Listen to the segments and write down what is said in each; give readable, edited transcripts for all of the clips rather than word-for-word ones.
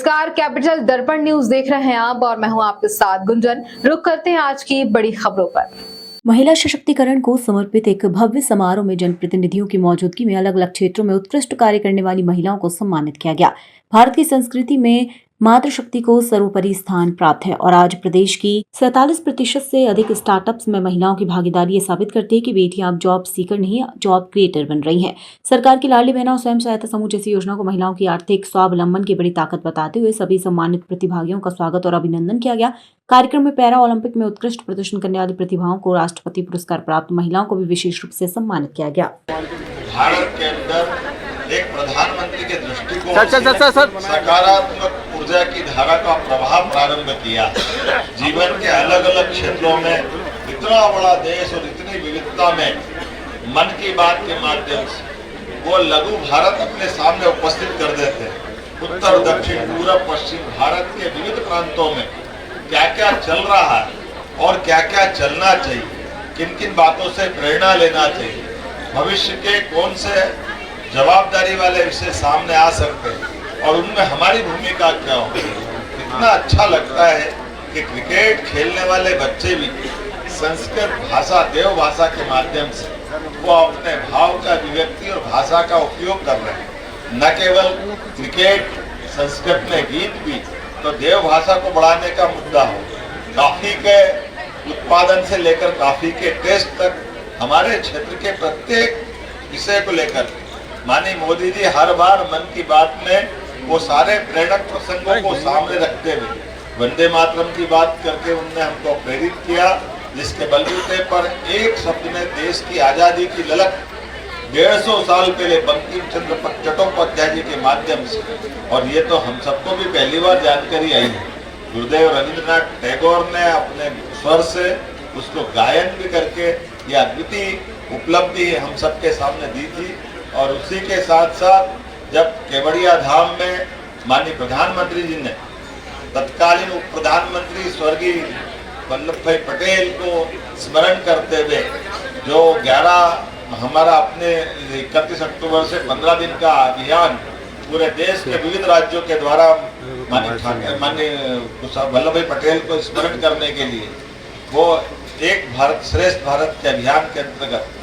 नमस्कार, कैपिटल दर्पण न्यूज देख रहे हैं आप और मैं हूं आपके साथ गुंजन। रुक करते हैं आज की बड़ी खबरों पर। महिला सशक्तिकरण को समर्पित एक भव्य समारोह में जनप्रतिनिधियों की मौजूदगी में अलग अलग क्षेत्रों में उत्कृष्ट कार्य करने वाली महिलाओं को सम्मानित किया गया। भारत की संस्कृति में मातृशक्ति को सर्वोपरि स्थान प्राप्त है और आज प्रदेश की 47% से अधिक स्टार्टअप्स में महिलाओं की भागीदारी ये साबित करती है कि बेटियां अब जॉब सीकर नहीं जॉब क्रिएटर बन रही हैं। सरकार की लाडली बहना और स्वयं सहायता समूह जैसी योजना को महिलाओं की आर्थिक स्वावलंबन की बड़ी ताकत बताते हुए सभी सम्मानित प्रतिभागियों का स्वागत और अभिनंदन किया गया। कार्यक्रम में पैरा ओलंपिक में उत्कृष्ट प्रदर्शन करने वाली प्रतिभाओं को राष्ट्रपति पुरस्कार प्राप्त महिलाओं को भी विशेष रूप से सम्मानित किया गया। भारत के अंदर एक प्रधानमंत्री के दृष्टिकोण से सकारात्मक ऊर्जा की धारा का प्रभाव प्रारंभ किया। जीवन के अलग अलग क्षेत्रों में इतना बड़ा देश और इतनी विविधता में मन की बात के माध्यम से वो लघु भारत अपने सामने उपस्थित कर देते। उत्तर दक्षिण पूर्व पश्चिम भारत के विविध प्रांतों में क्या क्या चल रहा है और क्या क्या चलना चाहिए, किन किन बातों से प्रेरणा लेना चाहिए, भविष्य के कौन से जवाबदारी वाले विषय सामने आ सकते हैं और उनमें हमारी भूमिका क्या होगी। इतना अच्छा लगता है कि क्रिकेट खेलने वाले बच्चे भी संस्कृत भाषा देव भाषा के माध्यम से वो अपने भाव का अभिव्यक्ति और भाषा का उपयोग कर रहे हैं। न केवल क्रिकेट, संस्कृत में गीत भी तो देव भाषा को बढ़ाने का मुद्दा हो। कॉफी के उत्पादन से लेकर कॉफी के टेस्ट तक हमारे क्षेत्र के प्रत्येक विषय को लेकर माननीय मोदी जी हर बार मन की बात में वो सारे प्रेरक प्रसंगों को सामने रखते हुए वंदे मातरम की बात करके उनने हमको प्रेरित किया, जिसके बलबूते पर एक शब्द में देश की आजादी की ललक 150 साल पहले बंकिम चंद्र चट्टोपाध्याय जी के माध्यम से, और ये तो हम सबको भी पहली बार जानकारी आई है। गुरुदेव रविंद्रनाथ टैगोर ने अपने स्वर से उसको गायन भी करके ये अद्वितीय उपलब्धि हम सबके सामने दी थी। और उसी के साथ साथ जब केवड़िया धाम में माननीय प्रधानमंत्री जी ने तत्कालीन उप प्रधानमंत्री स्वर्गीय वल्लभ भाई पटेल को स्मरण करते हुए जो 11 हमारा अपने 31 अक्टूबर से 15 दिन का अभियान पूरे देश के विविध राज्यों के द्वारा माननीय वल्लभ भाई पटेल को स्मरण करने के लिए वो एक भारत श्रेष्ठ भारत के अभियान के अंतर्गत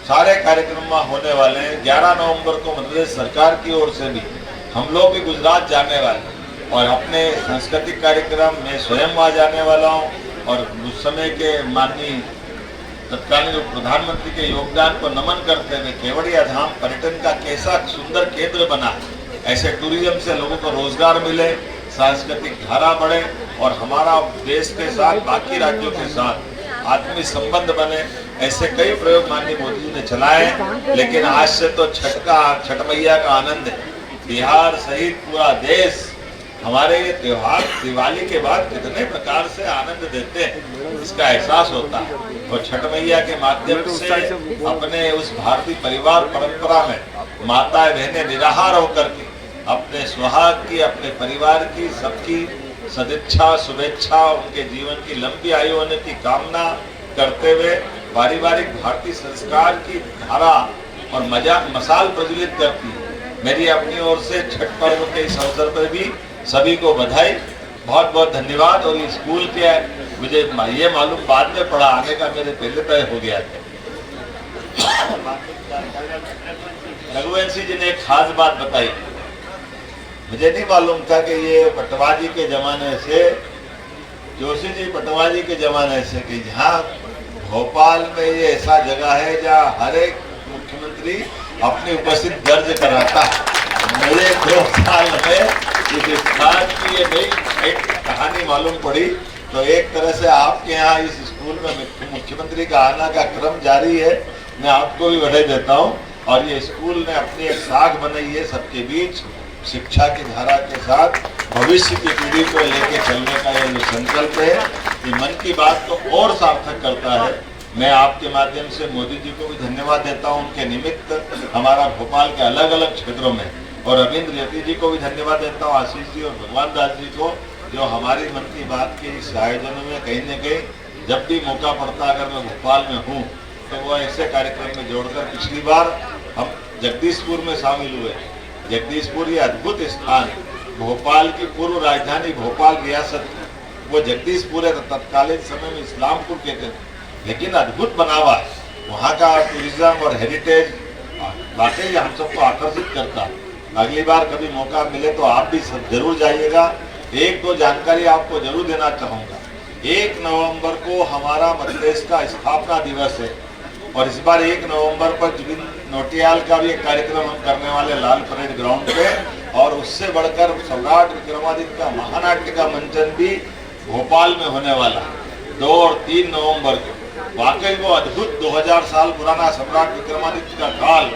सारे कार्यक्रम होने वाले हैं। 11 नवंबर को मध्य प्रदेश सरकार की ओर से भी हम लोग भी गुजरात जाने वाले और अपने सांस्कृतिक कार्यक्रम में स्वयं वहाँ जाने वाला हूँ और उस समय के माननीय तत्कालीन प्रधानमंत्री के योगदान को नमन करते हुए केवड़िया धाम पर्यटन का कैसा सुंदर केंद्र बना, ऐसे टूरिज्म से लोगों को रोजगार मिले, सांस्कृतिक धारा बढ़े और हमारा देश के साथ बाकी राज्यों के साथ आत्मीय संबंध बने, ऐसे कई प्रयोग माननीय मोदी जी ने चलाए। लेकिन आज से तो छठ मैया का आनंद है। बिहार सहित पूरा देश हमारे ये त्योहार दिवाली के बाद कितने प्रकार से आनंद देते हैं, इसका एहसास होता है। और छठ मैया के माध्यम से अपने उस भारतीय परिवार परंपरा में माताएं बहनें निराहार होकर के अपने सुहाग की, अपने परिवार की, सबकी सदिच्छा शुभेच्छा, उनके जीवन की लंबी आयु होने की कामना करते हुए पारिवारिक भारतीय संस्कार की धारा और मसाल प्रज्वलित करती है। मेरी अपनी ओर से छठ पर्व के इस अवसर पर भी सभी को बधाई, बहुत बहुत धन्यवाद। और इस स्कूल के मुझे ये मालूम बाद में पड़ा, आने का मेरे पहले तय हो गया था। रघुवंशी जी ने एक खास बात बताई, मुझे नहीं मालूम था कि ये पटवाजी के जमाने से, जोशी जी पटवाजी के जमाने से, कि जहाँ भोपाल में ये ऐसा जगह है जहाँ हर एक मुख्यमंत्री अपनी उपस्थिति दर्ज कराता है। मुझे 2 साल में इस स्थान की ये नई एक कहानी मालूम पड़ी। तो एक तरह से आपके यहाँ इस स्कूल में मुख्यमंत्री का आना का क्रम जारी है, मैं आपको भी बधाई देता हूँ। और ये स्कूल ने अपनी एक साख बनाई है सबके बीच, शिक्षा की धारा के साथ भविष्य की पीढ़ी को लेके चलने का ये जो संकल्प है, ये मन की बात को और सार्थक करता है। मैं आपके माध्यम से मोदी जी को भी धन्यवाद देता हूँ उनके निमित्त हमारा भोपाल के अलग अलग क्षेत्रों में, और रविंद्र यति जी को भी धन्यवाद देता हूँ, आशीष जी और भगवान दास जी को, जो हमारी मन की बात के इस आयोजन में कहीं न कहीं जब भी मौका पड़ता, अगर मैं भोपाल में हूँ तो वो ऐसे कार्यक्रम में जोड़कर, पिछली बार हम जगदीशपुर में शामिल हुए। जगदीशपुर ये अद्भुत स्थान है, भोपाल की पूर्व राजधानी भोपाल रियासत वो जगदीशपुर है, तत्कालीन समय में इस्लामपुर कहते थे, लेकिन अद्भुत बनावा है वहाँ का टूरिज्म और हेरिटेज वाकई हम सबको आकर्षित करता। अगली बार कभी मौका मिले तो आप भी सब जरूर जाइएगा। एक दो जानकारी आपको जरूर देना चाहूँगा। 1 नवंबर को हमारा मध्य प्रदेश का स्थापना दिवस है और इस बार 1 नवंबर पर जुबिन नौटियाल का भी एक कार्यक्रम हम करने वाले लाल परेड ग्राउंड पे, और उससे बढ़कर सम्राट विक्रमादित्य का महानाट्य का मंचन भी भोपाल में होने वाला है 2 और 3 नवंबर को। वाकई वो अद्भुत 2000 साल पुराना सम्राट विक्रमादित्य का काल,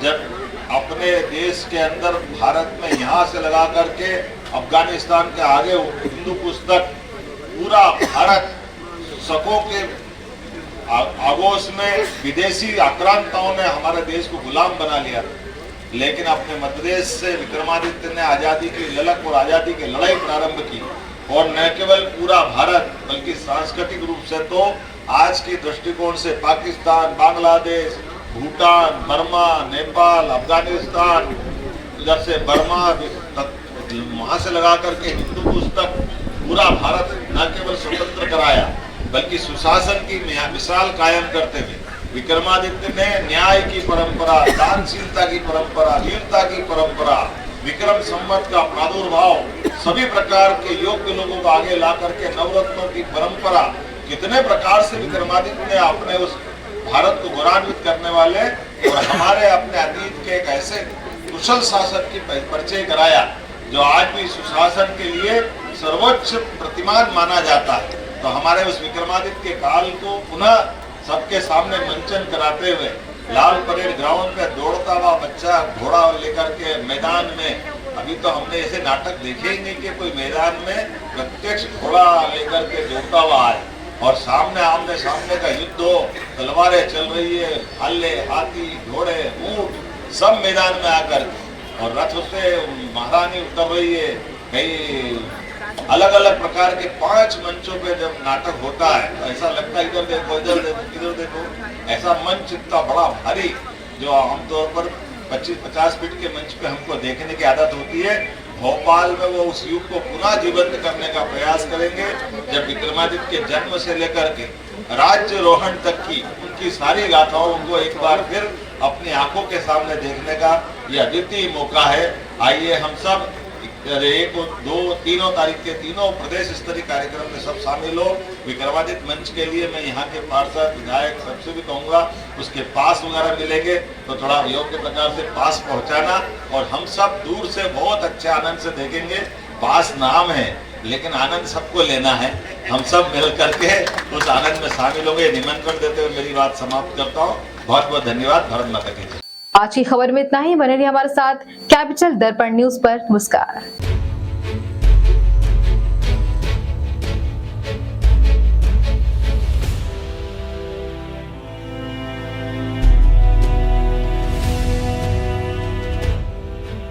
जब अपने देश के अंदर भारत में यहाँ से लगा करके अफगानिस्तान के आगे हिंदू पुस्तक पूरा भारत शकों के आगोश में विदेशी आक्रांताओं ने हमारे देश को गुलाम बना लिया, लेकिन अपने मध्य प्रदेश से विक्रमादित्य ने आज़ादी की ललक और आज़ादी की लड़ाई प्रारंभ की। और न केवल पूरा भारत बल्कि सांस्कृतिक रूप से तो आज की दृष्टिकोण से पाकिस्तान, बांग्लादेश, भूटान, बर्मा, नेपाल, अफगानिस्तान, इधर से बर्मा, वहां से लगा करके हिंदू पुस्तक पूरा भारत न केवल स्वतंत्र कराया बल्कि सुशासन की मिसाल कायम करते हुए विक्रमादित्य ने न्याय की परंपरा, दानशीलता की परंपरा, वीरता की परंपरा, विक्रम संवत का प्रादुर्भाव, सभी प्रकार के योग्य लोगों को आगे ला करके नवरत्नों की परंपरा, कितने प्रकार से विक्रमादित्य ने अपने उस भारत को गौरवान्वित करने वाले और हमारे अपने अतीत के एक ऐसे कुशल शासक की परिचय कराया जो आज भी सुशासन के लिए सर्वोच्च प्रतिमान माना जाता है। तो हमारे उस विक्रमादित्य के काल को पुनः सबके सामने मंचन कराते हुए लाल परेड ग्राउंड पे दौड़ता हुआ बच्चा घोड़ा लेकर के मैदान में, अभी तो हमने ऐसे नाटक देखे ही नहीं कि कोई मैदान में प्रत्यक्ष घोड़ा लेकर के दौड़ता हुआ है और सामने आमने सामने का युद्ध हो, तलवारें चल रही है, भाले, हाथी, घोड़े, ऊंट सब मैदान में आकर, और रथ से महारानी उतर रही है। कई अलग अलग प्रकार के 5 मंचों पे जब नाटक होता है तो ऐसा लगता है इधर देखो, इधर देखो, इधर देखो, ऐसा मंच इतना बड़ा भारी जो आमतौर पर 25-50 फीट के मंच पे हमको देखने की आदत होती है। भोपाल में वो उस युग को पुनः जीवंत करने का प्रयास करेंगे जब विक्रमादित्य के जन्म से लेकर के राज्यरोहण तक की उनकी सारी गाथाओं को एक बार फिर अपनी आंखों के सामने देखने का यह अद्वितीय मौका है। आइए हम सब 1, 2, 3 तारीख के तीनों प्रदेश स्तरीय कार्यक्रम में सब शामिल हो। विक्रमादित्य मंच के लिए मैं यहाँ के पार्षद, विधायक सबसे भी कहूँगा उसके पास वगैरह मिलेंगे तो थोड़ा योग्य प्रकार से पास पहुँचाना, और हम सब दूर से बहुत अच्छे आनंद से देखेंगे। पास नाम है लेकिन आनंद सबको लेना है, हम सब मिल करके उस आनंद में शामिल होंगे। निमंत्रण देते हुए मेरी बात समाप्त करता हूँ। बहुत बहुत धन्यवाद। भारत माता की जय। आज की खबर में इतना ही। बने रहिए हमारे साथ कैपिटल दर्पण न्यूज पर। नमस्कार।